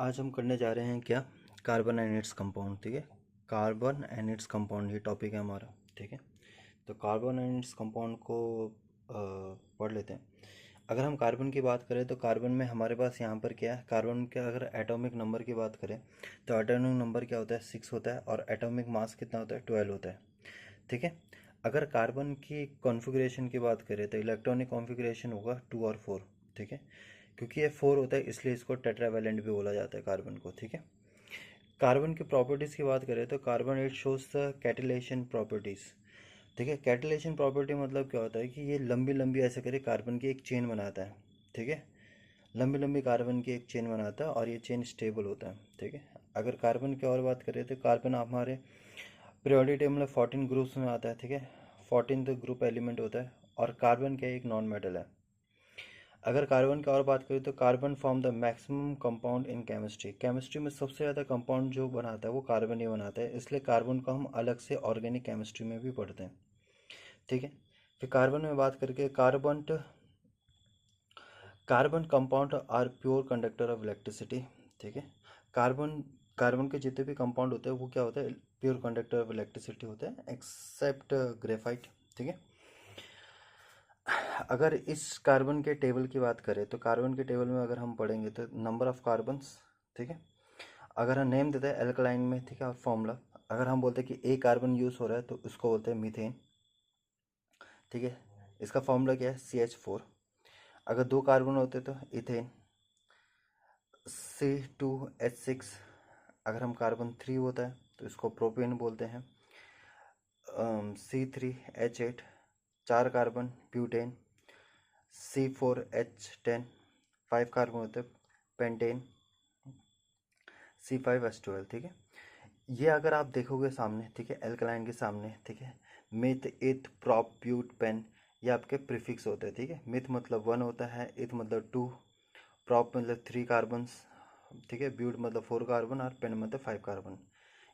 आज हम करने जा रहे हैं क्या, कार्बन एंड इट्स कंपाउंड। ठीक है, कार्बन एंड इट्स कंपाउंड ये टॉपिक है हमारा। ठीक है, तो कार्बन एंड इट्स कंपाउंड को पढ़ लेते हैं। अगर हम कार्बन की बात करें तो कार्बन में हमारे पास यहाँ पर क्या है, कार्बन के अगर एटॉमिक नंबर की बात करें तो एटॉमिक नंबर क्या होता है, 6 होता है, और एटॉमिक मास कितना होता है, 12 होता है। ठीक है, अगर कार्बन की कॉन्फ़िगरेशन की बात करें तो इलेक्ट्रॉनिक कॉन्फ़िगरेशन होगा 2 और 4। ठीक है, क्योंकि ये 4 होता है इसलिए इसको टेट्रावैलेंट भी बोला जाता है कार्बन को। ठीक है, कार्बन की प्रॉपर्टीज़ की बात करें तो carbon it shows the catenation properties. ठीक है, कैटिलेशन प्रॉपर्टी मतलब क्या होता है कि ये लंबी लंबी ऐसे करे कार्बन की एक चेन बनाता है। ठीक है, लंबी लंबी कार्बन की एक चेन बनाता है और ये चेन स्टेबल होता है। ठीक है, अगर कार्बन की और बात करें तो कार्बन हमारे पीरियोडिक टेबल में 14 ग्रुप्स में आता है। ठीक है, 14th ग्रुप एलिमेंट होता है, और कार्बन क्या एक नॉन मेटल है। अगर कार्बन की और बात करें तो carbon form the maximum compound in chemistry. Chemistry में सबसे ज़्यादा कंपाउंड जो बनाता है वो कार्बन ही बनाता है, इसलिए कार्बन को हम अलग से ऑर्गेनिक केमिस्ट्री में भी पढ़ते हैं। ठीक है, फिर कार्बन में बात करके carbon compound are pure conductor of electricity. ठीक है, कार्बन कार्बन के जितने भी कंपाउंड होते हैं वो क्या होता है, प्योर कंडक्टर ऑफ इलेक्ट्रिसिटी होते हैं एक्सेप्ट ग्रेफाइट। ठीक है, अगर इस कार्बन के टेबल की बात करें तो कार्बन के टेबल में अगर हम पढ़ेंगे तो नंबर ऑफ कार्बन्स। ठीक है, अगर हम नेम देते हैं एल्कलाइन में, ठीक है, और फॉर्मूला अगर हम बोलते हैं कि ए कार्बन यूज़ हो रहा है तो उसको बोलते हैं मीथेन। ठीक है, इसका फॉर्मूला क्या है, CH4। अगर 2 कार्बन होते तो इथेन, C2H6। अगर हम कार्बन 3 होता है तो इसको प्रोपेन बोलते हैं, C3H8। 4 carbon butane, C4H10। 5 carbon होते हैं पेंटेन, C5H12। ठीक है, ये अगर आप देखोगे सामने, ठीक है, एल्कलाइन के सामने, ठीक है, मिथ इथ प्रॉप ब्यूट पेन, ये आपके प्रीफिक्स होते हैं। ठीक है, मिथ मतलब 1 होता है, इथ मतलब 2, प्रॉप मतलब 3 कार्बन्स, ठीक है, ब्यूट मतलब 4 कार्बन, और पेन मतलब 5 कार्बन।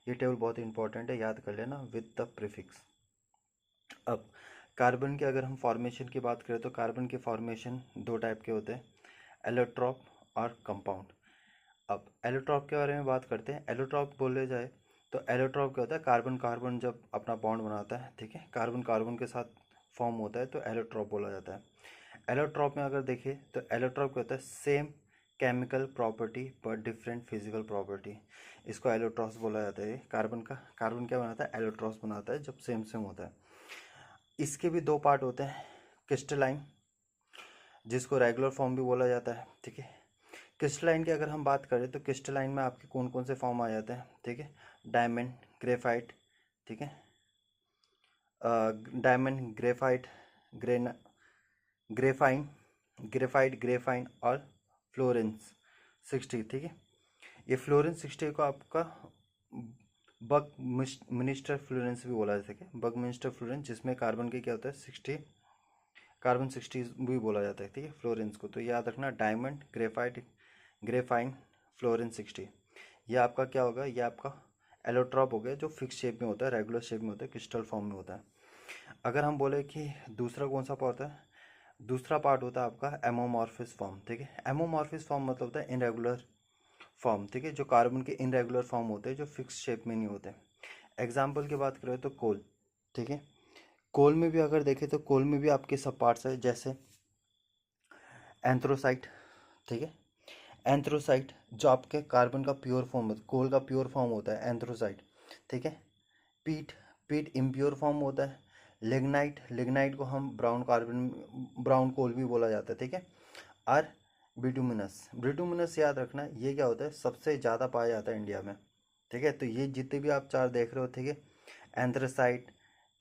ये टेबल बहुत इंपॉर्टेंट है, याद कर लेना विद द प्रीफिक्स। अब कार्बन की अगर हम फॉर्मेशन की बात करें तो कार्बन के फॉर्मेशन 2 टाइप के होते हैं, एलोट्रॉप और कंपाउंड। अब एलोट्रॉप के बारे में बात करते हैं। एलोट्रॉप बोले जाए तो एलोट्रॉप क्या होता है, कार्बन कार्बन जब अपना बॉन्ड बनाता है, ठीक है, कार्बन कार्बन के साथ फॉर्म होता है तो एलोट्रॉप बोला जाता है। एलोट्रॉप में अगर देखें तो एलोट्रॉप क्या होता है, सेम केमिकल प्रॉपर्टी पर डिफरेंट फिजिकल प्रॉपर्टी, इसको एलोट्रॉस बोला जाता है। कार्बन का कार्बन क्या बनाता है, एलोट्रॉस बनाता है जब सेम सेम होता है। इसके भी 2 पार्ट होते हैं, क्रिस्टलाइन जिसको रेगुलर फॉर्म भी बोला जाता है। ठीक है, क्रिस्टलाइन की अगर हम बात करें तो क्रिस्टलाइन में आपके कौन कौन से फॉर्म आ जाते हैं, ठीक है, डायमंड, ग्रेफाइट, ठीक है, diamond, graphite, grain graphene, graphene और फ्लोरेंस 60। ठीक है, ये फ्लोरेंस 60 को आपका बक मिनिस्टर फ्लोरेंस भी बोला जा सके, बक मिनिस्टर फ्लोरेंस, जिसमें कार्बन के क्या होता है 60, कार्बन 60 भी बोला जाता है। ठीक है, फ्लोरेंस को तो याद रखना, डायमंड, ग्रेफाइट, ग्रेफाइन, फ्लोरेंस 60। ये आपका क्या होगा, ये आपका एलोट्रॉप हो गया जो फिक्स शेप में होता है, रेगुलर शेप में होता है, क्रिस्टल फॉर्म में होता है। अगर हम बोले कि दूसरा कौन सा पार्ट होता है, दूसरा पार्ट होता है आपका एमोमॉर्फिस फॉर्म। ठीक है, एमोमॉर्फिस फॉर्म मतलब होता है इनरेगुलर फॉर्म। ठीक है, जो कार्बन के इनरेगुलर फॉर्म होते हैं जो फिक्स शेप में नहीं होते। एग्जाम्पल की बात करें तो कोल। ठीक है, कोल में भी अगर देखें तो कोल में भी आपके सब पार्ट्स है, जैसे एंथ्रोसाइट। ठीक है, एंथ्रोसाइट जो आपके कार्बन का प्योर फॉर्म, कोल का प्योर फॉर्म होता है एंथ्रोसाइट। ठीक है, पीट पीट इम्प्योर फॉर्म होता है। लिग्नाइट लिग्नाइट को हम ब्राउन कार्बन, ब्राउन कोल भी बोला जाता है। ठीक है, और बिटुमिनस बिटुमिनस याद रखना, ये क्या होता है, सबसे ज़्यादा पाया जाता है इंडिया में। ठीक है, तो ये जितने भी आप 4 देख रहे हो, ठीक है, एंथ्रासाइट,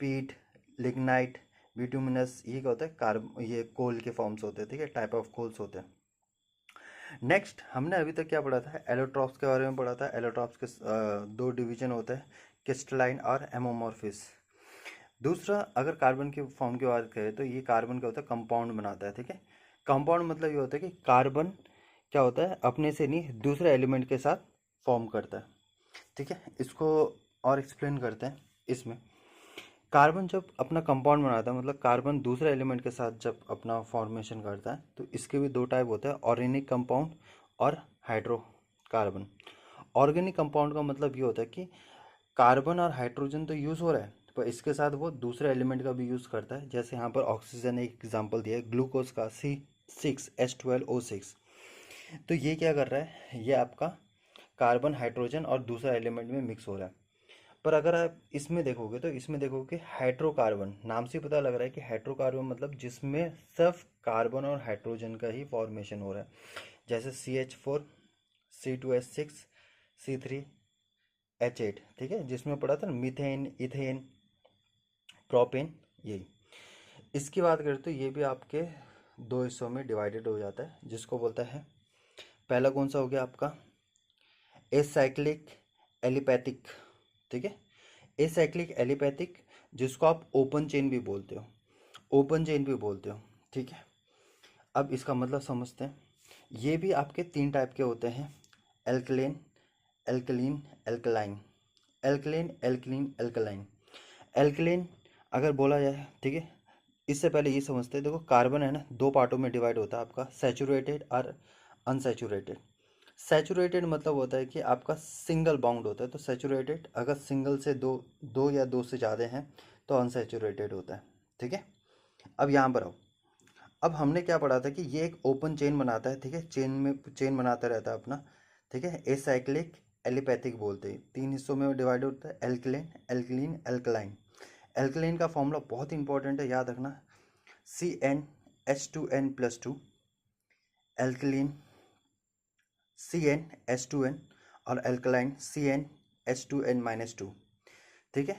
पीट, लिग्नाइट, बिटुमिनस, ये क्या होता है, कार्ब ये कोल के फॉर्म्स होते हैं। ठीक है, टाइप ऑफ कोल्स होते हैं। नेक्स्ट हमने अभी तक क्या पढ़ा था, एलोट्रॉप्स के बारे में पढ़ा था। एलोट्रॉप्स के 2 डिवीजन होते हैं, क्रिस्टलाइन और एमोमॉर्फिस। दूसरा अगर कार्बन के फॉर्म की बात करें तो ये कार्बन क्या होता है, कंपाउंड बनाता है। ठीक है, कंपाउंड मतलब ये होता है कि कार्बन क्या होता है, अपने से नहीं दूसरे एलिमेंट के साथ फॉर्म करता है। ठीक है, इसको और एक्सप्लेन करते हैं। इसमें कार्बन जब अपना कंपाउंड बनाता है, मतलब कार्बन दूसरे एलिमेंट के साथ जब अपना फॉर्मेशन करता है, तो इसके भी 2 टाइप होते हैं, ऑर्गेनिक कंपाउंड और हाइड्रो। कार्बन। ऑर्गेनिक कंपाउंड का मतलब ये होता है कि कार्बन और हाइड्रोजन तो यूज़ हो रहा है, पर इसके साथ वो दूसरे एलिमेंट का भी यूज़ करता है। जैसे यहाँ पर ऑक्सीजन एक एग्जांपल दिया है, ग्लूकोज का C6H12O6। तो ये क्या कर रहा है, ये आपका कार्बन हाइड्रोजन और दूसरा एलिमेंट में मिक्स हो रहा है। पर अगर आप इसमें देखोगे तो इसमें देखोगे हाइड्रोकार्बन, नाम से पता लग रहा है कि हाइड्रोकार्बन मतलब जिसमें सिर्फ कार्बन और हाइड्रोजन का ही फॉर्मेशन हो रहा है। जैसे CH4, C2H6, C3H8, ठीक है, जिसमें पढ़ा था ना मीथेन, इथेन, प्रोपेन, यही। इसकी बात करें तो ये भी आपके दो हिस्सों में डिवाइडेड हो जाता है, जिसको बोलता है, पहला कौन सा हो गया आपका, एसाइक्लिक एलिपैथिक, ठीक है, एसाइक्लिक एलिपैथिक, जिसको आप ओपन चेन भी बोलते हो, ओपन चेन भी बोलते हो, ठीक है। अब इसका मतलब समझते हैं। ये भी आपके तीन टाइप के होते हैं, alkaline, alkaline, alkaline. Alkaline, alkaline, alkaline. Alkaline अगर बोला जाए, ठीक है, इससे पहले ये समझते हैं, देखो कार्बन है ना, दो पार्टों में डिवाइड होता है आपका, सैचुरेटेड और अनसैचुरेटेड। सैचुरेटेड मतलब होता है कि आपका सिंगल बाउंड होता है, तो सैचुरेटेड अगर सिंगल से दो, दो या दो से ज़्यादा हैं तो अनसैचुरेटेड होता है, ठीक है। अब यहाँ पर आओ, अब हमने क्या पढ़ा था कि ये एक ओपन चेन बनाता है, ठीक है, चेन में चेन बनाता रहता है अपना, ठीक है। एसाइक्लिक एलिपैथिक बोलते हैं, तीन हिस्सों में डिवाइड होता है, एल्कलेन, एल्कलीन, एल्कलाइन। एल्कलाइन का फॉर्मूला बहुत इंपॉर्टेंट है, याद रखना, CnH2n+2, एल्कलीन CnH2n, और एल्कलाइन CnH2n-2, ठीक है।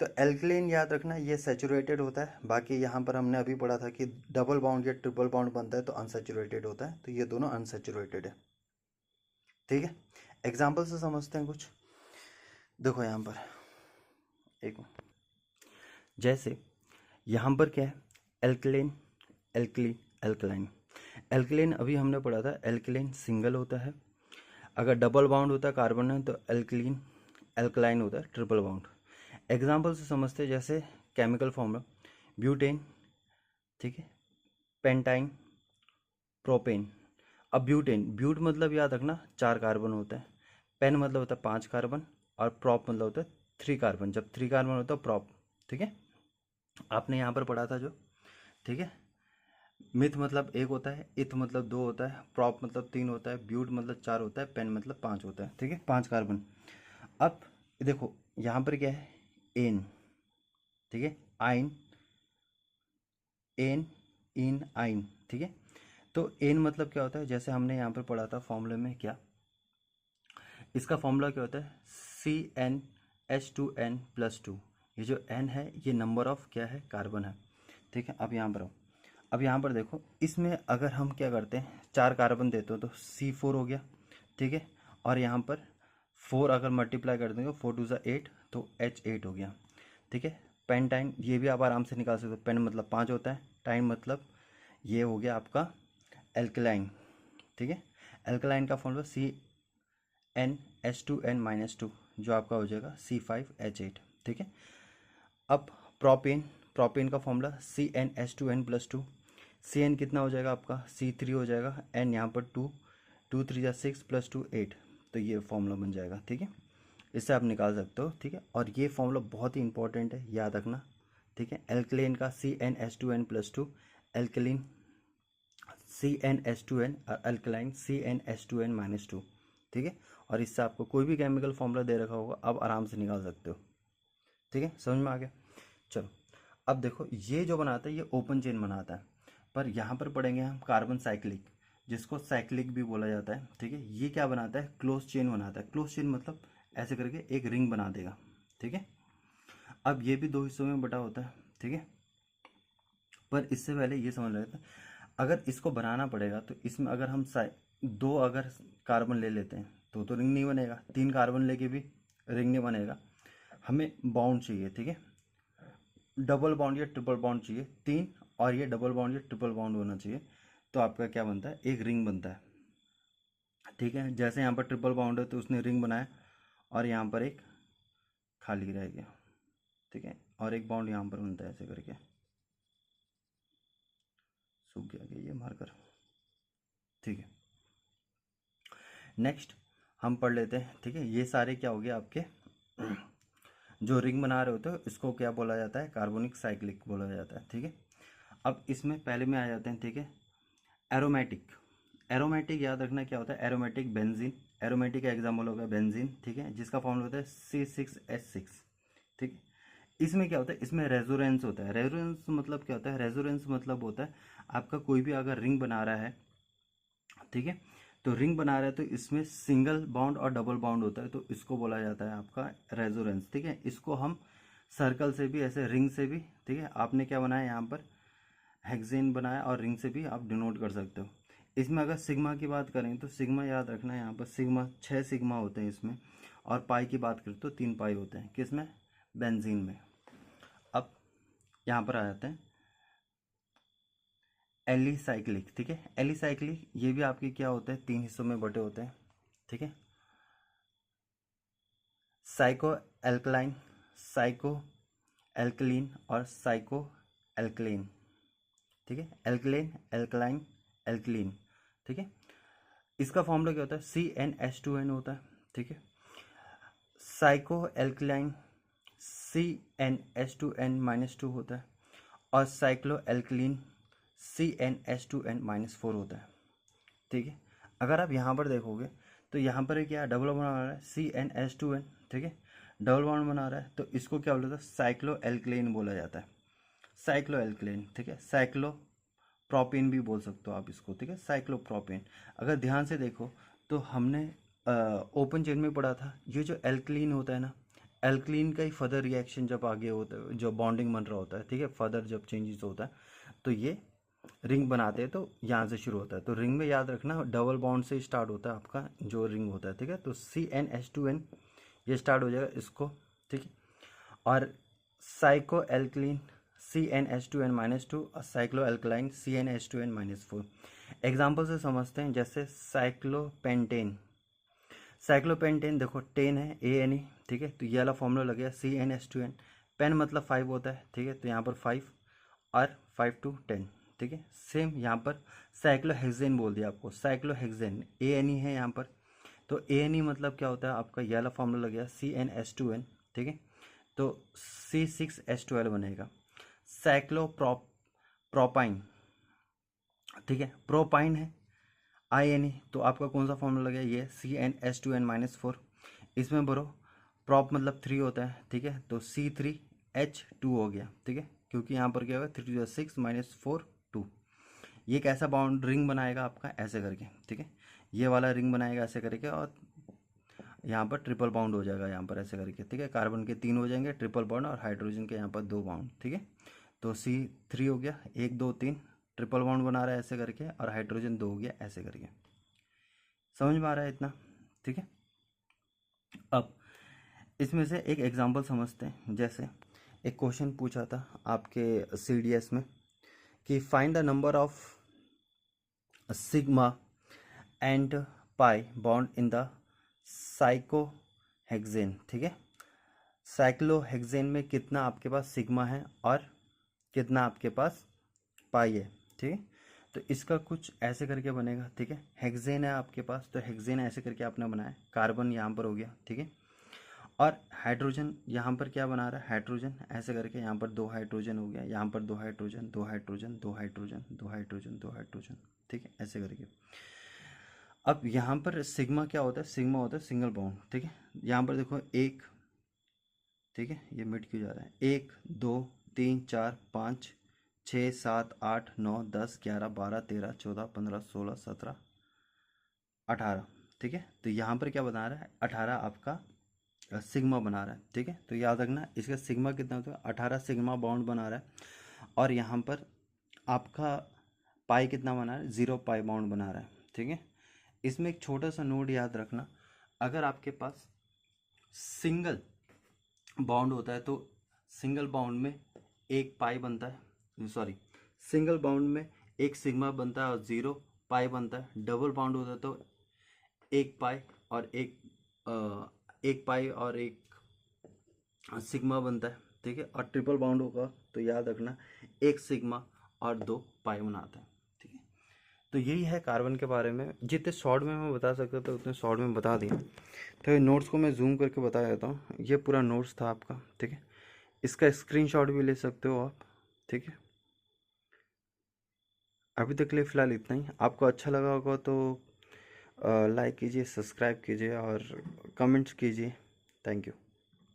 तो एल्कलीन याद रखना ये सैचुरेटेड होता है, बाकी यहाँ पर हमने अभी पढ़ा था कि डबल बाउंड या ट्रिपल बाउंड बनता है तो अनसैचुरेटेड होता है, तो ये दोनों अनसैचुरेटेड है, ठीक है। एग्जाम्पल से समझते हैं कुछ। देखो यहाँ पर एक, जैसे यहाँ पर क्या है, एल्कलेन, एल्कलीन, एल्कलाइन। एल्कलेन अभी हमने पढ़ा था, एल्कलेन सिंगल होता है, अगर डबल बाउंड होता है कार्बन है तो एल्कलीन, एल्कलाइन होता है ट्रिपल बाउंड। एग्जाम्पल से समझते हैं, जैसे केमिकल फॉर्मूला, ब्यूटेन, ठीक है, पेंटाइन, प्रोपेन। अब ब्यूटेन, ब्यूट मतलब याद रखना चार कार्बन होता है, पेन मतलब होता है पांच कार्बन, और प्रॉप मतलब होता है थ्री कार्बन, जब थ्री कार्बन होता है प्रॉप, ठीक है। आपने यहाँ पर पढ़ा था जो, ठीक है। मिथ मतलब एक होता है, इथ मतलब दो होता है, प्रॉप मतलब तीन होता है, ब्यूट मतलब चार होता है, पेन मतलब पांच होता है, ठीक है, पांच कार्बन। अब देखो यहाँ पर क्या है, एन, ठीक है, आइन, एन, इन, आइन, ठीक है। तो एन मतलब क्या होता है, जैसे हमने यहाँ पर पढ़ा था फॉर्मूले में क्या, इसका फॉर्मूला क्या होता है, CnH2n+2। ये जो n है ये नंबर ऑफ क्या है, कार्बन है, ठीक है। अब यहाँ पर आओ, अब यहाँ पर देखो, इसमें अगर हम क्या करते हैं, चार कार्बन देते हो तो C4 हो गया, ठीक है, और यहाँ पर फोर अगर मल्टीप्लाई कर देंगे, 4 2 8, तो H8 हो गया, ठीक है। पेन टाइम ये भी आप आराम से निकाल सकते हो, पेन मतलब पाँच होता है, टाइम मतलब ये हो गया आपका एल्कलाइन, ठीक है। एल्कलाइन का फॉर्मूला CnH2n-2, जो आपका हो जाएगा C5H8, ठीक है। अब प्रोपेन, प्रोपेन का फॉर्मूला CnH2n+2, Cn कितना हो जाएगा आपका, C3 हो जाएगा, n यहाँ पर 2, 2 3 6 +2 8, तो ये फॉर्मूला बन जाएगा, ठीक है। इससे आप निकाल सकते हो, ठीक है। और ये फॉर्मूला बहुत ही इंपॉर्टेंट है, याद रखना, ठीक है। एल्कलेन का CnH2n+2, एल्कलीन CnH2n, और अल्कलाइन CnH2n-2, ठीक है। और इससे आपको कोई भी केमिकल फॉर्मूला दे रखा होगा आप आराम से निकाल सकते हो, ठीक है, समझ में आ गया। चलो अब देखो, ये जो बनाता है ये ओपन चेन बनाता है, पर यहाँ पर पढ़ेंगे हम कार्बन साइक्लिक, जिसको साइक्लिक भी बोला जाता है, ठीक है। ये क्या बनाता है, क्लोज चेन बनाता है। क्लोज चेन मतलब ऐसे करके एक रिंग बना देगा, ठीक है। अब ये भी दो हिस्सों में बटा होता है, ठीक है। पर इससे पहले ये समझ लेते हैं, अगर इसको बनाना पड़ेगा तो इसमें अगर हम दो अगर कार्बन ले लेते हैं तो रिंग नहीं बनेगा, तीन कार्बन लेके भी रिंग नहीं बनेगा, हमें बाउंड चाहिए, ठीक है। डबल बाउंड या ट्रिपल बाउंड चाहिए, तीन, और ये डबल बाउंड या ट्रिपल बाउंड होना चाहिए, तो आपका क्या बनता है, एक रिंग बनता है, ठीक है। जैसे यहाँ पर ट्रिपल बाउंड है तो उसने रिंग बनाया, और यहाँ पर एक खाली रह गया, ठीक है, और एक बाउंड यहाँ पर बनता है ऐसे करके, सूख गया ये मार्कर, ठीक है। नेक्स्ट हम पढ़ लेते हैं, ठीक है। ये सारे क्या हो गया आपके जो रिंग बना रहे होते हैं इसको क्या बोला जाता है, कार्बोनिक साइक्लिक बोला जाता है, ठीक है। अब इसमें पहले में आ जाते हैं, ठीक है, एरोमेटिक। एरोमेटिक याद रखना क्या होता है, एरोमेटिक बेंजीन। एरोमेटिक का एग्जाम्पल होगा बेंजीन, ठीक है, जिसका फॉर्मूला होता है C6H6, ठीक है। इसमें क्या होता है, इसमें रेजोनेंस होता है। रेजोनेंस मतलब क्या होता है, रेजोनेंस मतलब होता है आपका कोई भी अगर रिंग बना रहा है, ठीक है, तो रिंग बना रहा है तो इसमें सिंगल बॉन्ड और डबल बॉन्ड होता है, तो इसको बोला जाता है आपका रेजोनेंस, ठीक है। इसको हम सर्कल से भी, ऐसे रिंग से भी, ठीक है, आपने क्या बनाया यहाँ पर हेक्सेन बनाया और रिंग से भी आप डिनोट कर सकते हो। इसमें अगर सिग्मा की बात करें तो सिग्मा याद रखना है, यहाँ पर सिग्मा 6 सिग्मा होते हैं इसमें, और पाई की बात करें तो 3 पाई होते हैं, किसमें, बेंजीन में। अब यहाँ पर आ जाते हैं एलिसाइक्लिक, ठीक है। एलिसाइक्लिक ये भी आपके क्या होते हैं, 3 हिस्सों में बटे होते हैं, ठीक है। साइको एल्कलाइन, साइको एल्कलीन और साइको एल्कलीन, ठीक है। एल्कलेन, एल्कलाइन, एल्कलीन, ठीक है। इसका फॉर्मूला क्या होता है, CnH2n होता है, ठीक है। साइको एल्कलाइन CnH2n-2 होता है, और साइक्लो एल्कलीन CnH2n-4 होता है, ठीक है। अगर आप यहाँ पर देखोगे तो यहाँ पर क्या डबल बॉन्ड बना रहा है CnH2n, ठीक है, डबल बॉन्ड बना रहा है, तो इसको क्या बोलते हैं, साइक्लो एल्कलेन बोला जाता है, साइक्लो एल्कलेन, ठीक है। साइक्लो प्रोपेन भी बोल सकते हो आप इसको, ठीक है, साइक्लोप्रोपेन। अगर ध्यान से देखो तो हमने ओपन चेन में पढ़ा था, ये जो एल्कलीन होता है ना, एल्कलीन का ही फर्दर रिएक्शन जब आगे होता है, जो बॉन्डिंग बन रहा होता है, ठीक है, फर्दर जब चेंजेस होता है तो ये रिंग बनाते हैं, तो यहाँ से शुरू होता है। तो रिंग में याद रखना डबल बॉन्ड से स्टार्ट होता है आपका जो रिंग होता है, ठीक है। तो CnH2n ये स्टार्ट हो जाएगा इसको, ठीक है। और साइको एल्कलीन CnH2n-2 और साइक्लो एल्कलाइन CnH2n-4। एग्जाम्पल से समझते हैं, जैसे साइक्लोपेंटेन। साइक्लोपेंटेन देखो 10 है ANE, ठीक है, तो ये वाला फॉर्मूला लग गया CnH2n। पेन मतलब 5 होता है, ठीक है, तो यहाँ पर 5 और 5 to 10, ठीक है। सेम यहाँ पर साइक्लोहेक्सेन बोल दिया आपको, साइक्लोहेक्सेन ANE है यहाँ पर, तो ANE मतलब क्या होता है आपका, ये वाला फॉर्मूला लग गया CnH2n, ठीक है, तो C6H12 बनेगा। साइक्लोप्रोप प्रोपाइन, ठीक है, प्रोपाइन है INE, तो आपका कौन सा फॉर्मूला लगे, ये CnH2n-4। इसमें बोलो प्रॉप मतलब 3 होता है, ठीक है, तो C3H2 हो गया, ठीक है, क्योंकि यहाँ पर क्या होगा 3 to 6 -4 2। ये कैसा बाउंड रिंग बनाएगा आपका, ऐसे करके, ठीक है, ये वाला रिंग बनाएगा ऐसे करके, और यहाँ पर ट्रिपल बाउंड हो जाएगा यहाँ पर ऐसे करके, ठीक है। कार्बन के 3 हो जाएंगे ट्रिपल बाउंड, और हाइड्रोजन के यहाँ पर 2 बाउंड, ठीक है। तो C3 हो गया, 1 2 3 ट्रिपल बाउंड बना रहा है ऐसे करके, और हाइड्रोजन 2 हो गया ऐसे करके। समझ में आ रहा है इतना, ठीक है। अब इसमें से एक एग्जांपल समझते हैं। जैसे एक क्वेश्चन पूछा था आपके CDS में कि find the number of sigma and pi bond in the cyclohexane, ठीक है। साइक्लोहेक्सेन में कितना आपके पास सिग्मा है और कितना आपके पास पाई है, ठीक है। तो इसका कुछ ऐसे करके बनेगा, ठीक है। हेक्सेन है आपके पास, तो हेक्सेन ऐसे करके आपने बनाया, कार्बन यहाँ पर हो गया, ठीक है। और हाइड्रोजन यहाँ पर क्या बना रहा है, हाइड्रोजन ऐसे करके, यहाँ पर 2 हाइड्रोजन हो गया, यहाँ पर 2 hydrogen, 2 hydrogen, 2 hydrogen, 2 hydrogen, 2 hydrogen, ठीक है, ऐसे करके। अब यहाँ पर सिग्मा क्या होता है, सिग्मा होता है सिंगल बॉन्ड, ठीक है। यहाँ पर देखो एक, ठीक है, ये मिट क्यों जा रहा है, 1 2 3 4 5 6 7 8 9 10 11 12 13 14 15 16 17 18, ठीक है। तो यहाँ पर क्या बना रहा है, 18 आपका सिग्मा बना रहा है, ठीक है। तो याद रखना इसका सिग्मा कितना होता है, 18 सिग्मा बॉन्ड बना रहा है। और यहाँ पर आपका पाई कितना बना रहा है, 0 पाई बॉन्ड बना रहा है, ठीक है। इसमें एक छोटा सा नोट याद रखना, अगर आपके पास सिंगल बॉन्ड होता है तो सिंगल बाउंड में एक पाई बनता है, सॉरी, सिंगल बाउंड में एक सिग्मा बनता है और 0 पाई बनता है। डबल बाउंड होता है तो एक पाई और एक पाई और एक सिग्मा बनता है, ठीक है। और ट्रिपल बाउंड होगा तो याद रखना एक सिग्मा और 2 पाई बनाता है, ठीक है। तो यही है कार्बन के बारे में, जितने शॉर्ट में मैं बता सकता था उतने शॉर्ट में बता दिया। तो ये नोट्स को मैं जूम करके बता देता हूँ। ये पूरा नोट्स था आपका, ठीक है। इसका स्क्रीनशॉट भी ले सकते हो आप, ठीक है। अभी तक के लिए फ़िलहाल इतना ही। आपको अच्छा लगा होगा तो लाइक कीजिए, सब्सक्राइब कीजिए और कमेंट्स कीजिए। Thank you.